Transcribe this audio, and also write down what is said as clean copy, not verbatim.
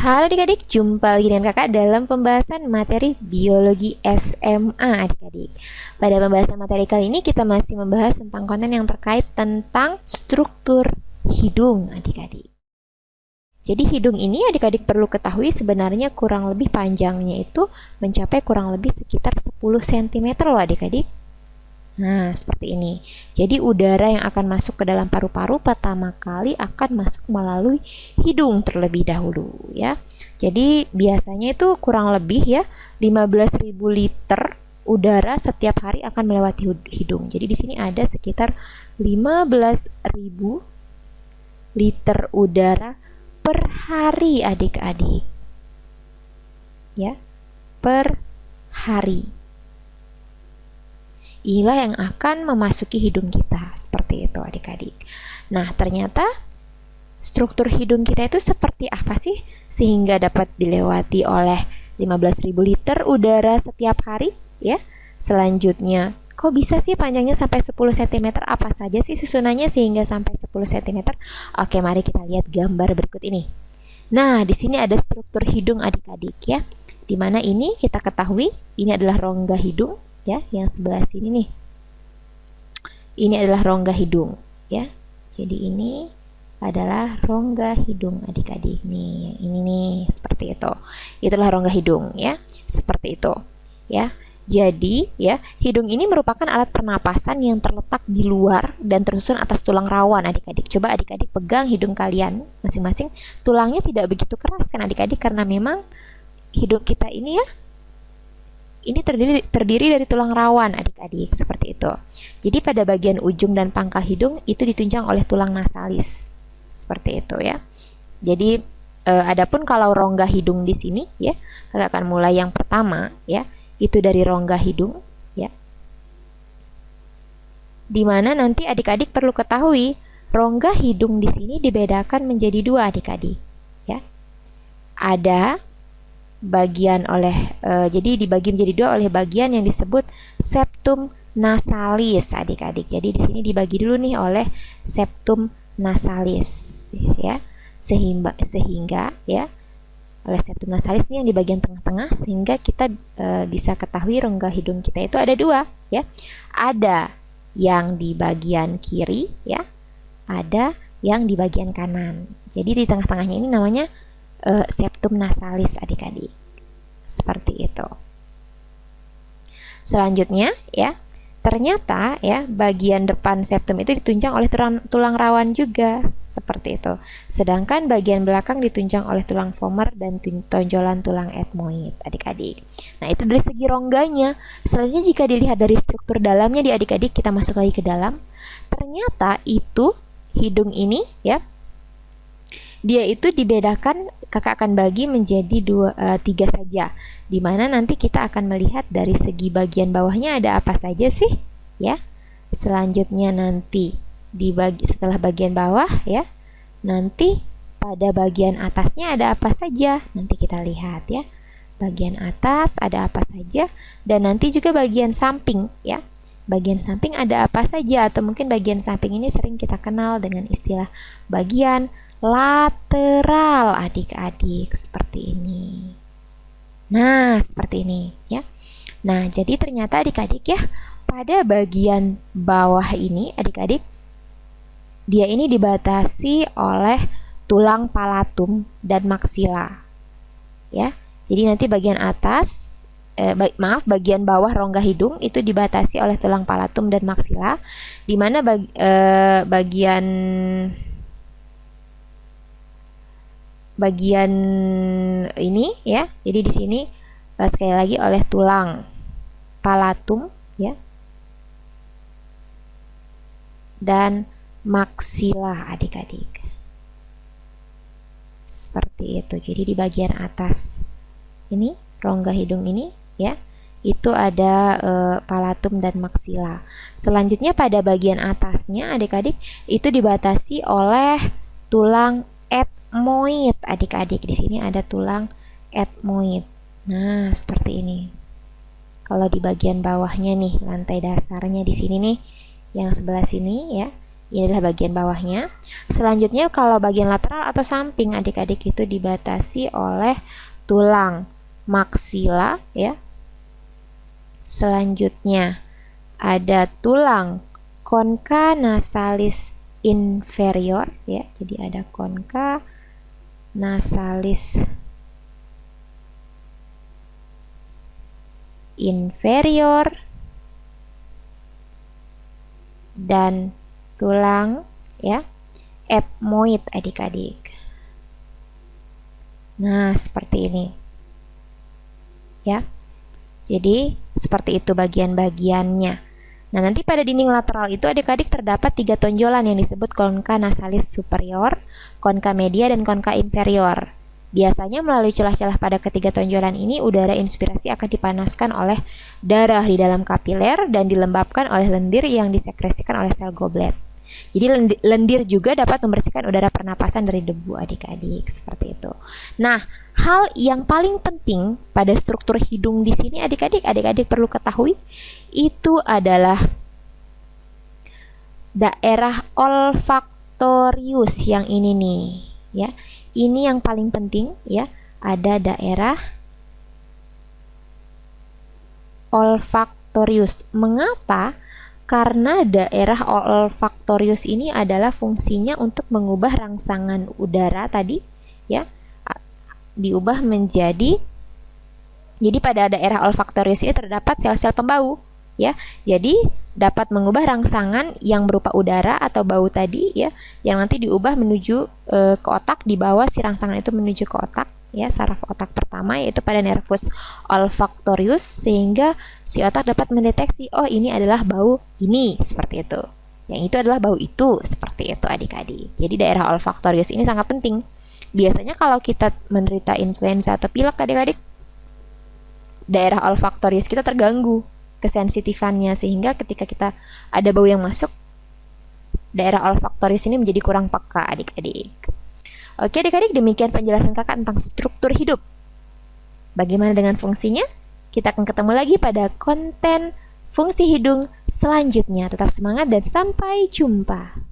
Halo adik-adik, jumpa lagi dengan kakak dalam pembahasan materi biologi SMA adik-adik. Pada pembahasan materi kali ini kita masih membahas tentang konten yang terkait tentang struktur hidung adik-adik. Jadi hidung ini adik-adik perlu ketahui sebenarnya kurang lebih panjangnya itu mencapai kurang lebih sekitar 10 cm loh adik-adik. Nah, seperti ini. Jadi udara yang akan masuk ke dalam paru-paru pertama kali akan masuk melalui hidung terlebih dahulu ya. Jadi biasanya itu kurang lebih ya 15.000 liter udara setiap hari akan melewati hidung. Jadi di sini ada sekitar 15.000 liter udara per hari adik-adik. Ya, per hari. Inilah yang akan memasuki hidung kita, seperti itu adik-adik. Nah, ternyata struktur hidung kita itu seperti apa sih sehingga dapat dilewati oleh 15.000 liter udara setiap hari ya. Selanjutnya, kok bisa sih panjangnya sampai 10 cm? Apa saja sih susunannya sehingga sampai 10 cm? Oke, mari kita lihat gambar berikut ini. Nah, di sini ada struktur hidung adik-adik ya. Dimana ini kita ketahui ini adalah rongga hidung ya, yang sebelah sini nih. Ini adalah rongga hidung ya. Jadi ini adalah rongga hidung adik-adik nih. Yang ini nih seperti itu. Itulah rongga hidung ya. Seperti itu ya. Jadi ya, hidung ini merupakan alat pernapasan yang terletak di luar dan tersusun atas tulang rawan adik-adik. Coba adik-adik pegang hidung kalian masing-masing. Tulangnya tidak begitu keras kan adik-adik, karena memang hidung kita ini ya, ini terdiri dari tulang rawan adik-adik, seperti itu. Jadi pada bagian ujung dan pangkal hidung itu ditunjang oleh tulang nasalis, seperti itu ya. Jadi adapun kalau rongga hidung di sini ya, kita akan mulai yang pertama ya, itu dari rongga hidung ya. Dimana nanti adik-adik perlu ketahui rongga hidung di sini dibedakan menjadi dua adik-adik ya. Ada bagian jadi dibagi menjadi dua oleh bagian yang disebut septum nasalis adik-adik. Jadi di sini dibagi dulu nih oleh septum nasalis ya, sehingga ya, oleh septum nasalis ini yang di bagian tengah-tengah, sehingga kita bisa ketahui rongga hidung kita itu ada dua ya. Ada yang di bagian kiri ya, ada yang di bagian kanan. Jadi di tengah-tengahnya ini namanya septum nasalis adik-adik, seperti itu. Selanjutnya ya, ternyata ya bagian depan septum itu ditunjang oleh tulang rawan juga, seperti itu. Sedangkan bagian belakang ditunjang oleh tulang vomer dan tonjolan tulang etmoid adik-adik. Nah, itu dari segi rongganya. Selanjutnya jika dilihat dari struktur dalamnya di adik-adik, kita masuk lagi ke dalam. Ternyata itu hidung ini ya, dia itu dibedakan, kakak akan bagi menjadi tiga saja, dimana nanti kita akan melihat dari segi bagian bawahnya ada apa saja sih ya. Selanjutnya nanti setelah bagian bawah ya, nanti pada bagian atasnya ada apa saja, nanti kita lihat ya, bagian atas ada apa saja, dan nanti juga bagian samping ya, bagian samping ada apa saja, atau mungkin bagian samping ini sering kita kenal dengan istilah bagian lateral adik-adik, seperti ini. Nah, seperti ini ya. Nah, jadi ternyata adik-adik ya, pada bagian bawah ini adik-adik, dia ini dibatasi oleh tulang palatum dan maksila ya. Jadi nanti bagian atas bagian bawah rongga hidung itu dibatasi oleh tulang palatum dan maksila, di mana bagian ini ya, jadi di sini sekali lagi oleh tulang palatum ya dan maksila adik-adik, seperti itu. Jadi di bagian atas ini rongga hidung ini ya, itu ada palatum dan maksila. Selanjutnya pada bagian atasnya adik-adik itu dibatasi oleh tulang etmoid adik-adik. Di sini ada tulang etmoid. Nah, seperti ini. Kalau di bagian bawahnya nih, lantai dasarnya di sini nih, yang sebelah sini ya, Ini adalah bagian bawahnya. Selanjutnya kalau bagian lateral atau samping adik-adik itu dibatasi oleh tulang maksila ya. Selanjutnya ada tulang concha nasalis inferior ya. Jadi ada concha nasalis inferior dan tulang ya ethmoid adik-adik. Nah, seperti ini. Ya. Jadi, seperti itu bagian-bagiannya. Nah, nanti pada dinding lateral itu adik-adik terdapat 3 tonjolan yang disebut concha nasalis superior, concha media, dan concha inferior. Biasanya melalui celah-celah pada ketiga tonjolan ini, udara inspirasi akan dipanaskan oleh darah di dalam kapiler dan dilembabkan oleh lendir yang disekresikan oleh sel goblet. Jadi lendir juga dapat membersihkan udara pernapasan dari debu adik-adik, seperti itu. Nah, hal yang paling penting pada struktur hidung di sini adik-adik perlu ketahui itu adalah daerah olfaktorius yang ini nih, ya. Ini yang paling penting ya, ada daerah olfaktorius. Mengapa? Karena daerah olfaktorius ini adalah fungsinya untuk mengubah rangsangan udara tadi ya, diubah menjadi, jadi pada daerah olfaktorius ini terdapat sel-sel pembau ya. Jadi dapat mengubah rangsangan yang berupa udara atau bau tadi ya, yang nanti diubah menuju ke otak, dibawa si rangsangan itu menuju ke otak ya, saraf otak pertama yaitu pada nervus olfaktorius, sehingga si otak dapat mendeteksi oh ini adalah bau ini, seperti itu. Yang itu adalah bau itu, seperti itu adik-adik. Jadi daerah olfaktorius ini sangat penting. Biasanya kalau kita menderita influenza atau pilek adik-adik, daerah olfaktorius kita terganggu kesensitifannya, sehingga ketika kita ada bau yang masuk, daerah olfaktorius ini menjadi kurang peka adik-adik. Oke adik-adik, demikian penjelasan kakak tentang struktur hidup. Bagaimana dengan fungsinya? Kita akan ketemu lagi pada konten fungsi hidung selanjutnya. Tetap semangat dan sampai jumpa.